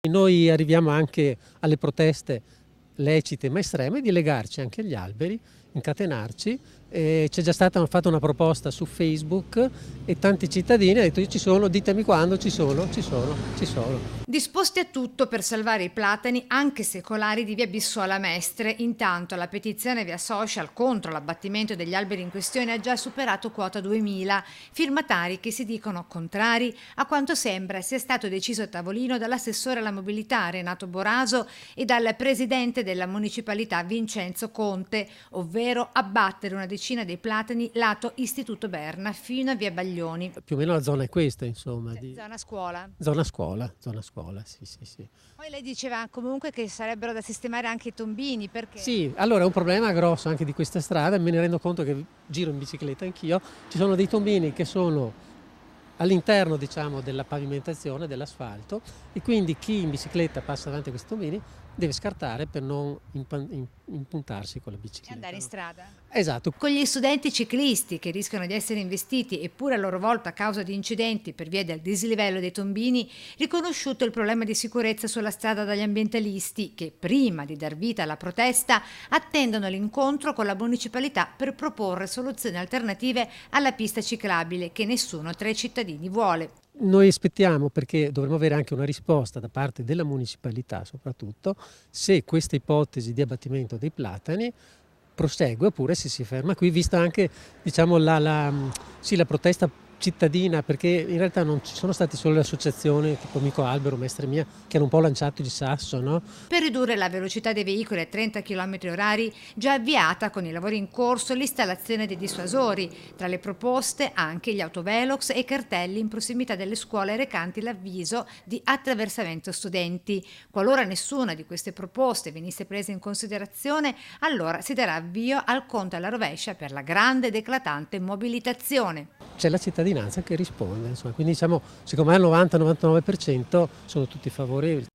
Noi arriviamo anche alle proteste lecite ma estreme di legarci anche agli alberi, incatenarci. C'è già stata fatta una proposta su Facebook e tanti cittadini hanno detto: io ci sono, ditemi quando, ci sono. Disposti a tutto per salvare i platani anche secolari di via Bissola Mestre. Intanto la petizione via social contro l'abbattimento degli alberi in questione ha già superato quota 2000 firmatari che si dicono contrari a quanto sembra sia stato deciso a tavolino dall'assessore alla mobilità Renato Boraso e dal presidente della municipalità Vincenzo Conte, ovvero abbattere una decina dei platani lato Istituto Berna fino a via Baglioni. Più o meno la zona è questa, insomma. Zona scuola. Zona scuola, sì. Poi lei diceva comunque che sarebbero da sistemare anche i tombini, perché? Sì, allora è un problema grosso anche di questa strada, me ne rendo conto che giro in bicicletta anch'io, ci sono dei tombini che sono all'interno, diciamo, della pavimentazione, dell'asfalto, e quindi chi in bicicletta passa davanti a questi tombini deve scartare per non impuntarsi con la bicicletta. E andare in strada. Esatto. Con gli studenti ciclisti che rischiano di essere investiti eppure a loro volta a causa di incidenti per via del dislivello dei tombini, riconosciuto il problema di sicurezza sulla strada dagli ambientalisti che prima di dar vita alla protesta attendono l'incontro con la municipalità per proporre soluzioni alternative alla pista ciclabile che nessuno tra i cittadini vuole. Noi aspettiamo, perché dovremo avere anche una risposta da parte della municipalità soprattutto, se questa ipotesi di abbattimento dei platani prosegue oppure se si ferma qui, vista anche, diciamo, la protesta cittadina, perché in realtà non ci sono stati solo le associazioni tipo Amico Albero, Mestre Mia, che hanno un po' lanciato il sasso, no? Per ridurre la velocità dei veicoli a 30 km/h, già avviata con i lavori in corso l'installazione dei dissuasori, tra le proposte anche gli autovelox e cartelli in prossimità delle scuole recanti l'avviso di attraversamento studenti. Qualora nessuna di queste proposte venisse presa in considerazione, allora si darà avvio al conto alla rovescia per la grande ed eclatante mobilitazione. C'è la cittadinanza che risponde, insomma, quindi diciamo, secondo me al 90-99% sono tutti favorevoli.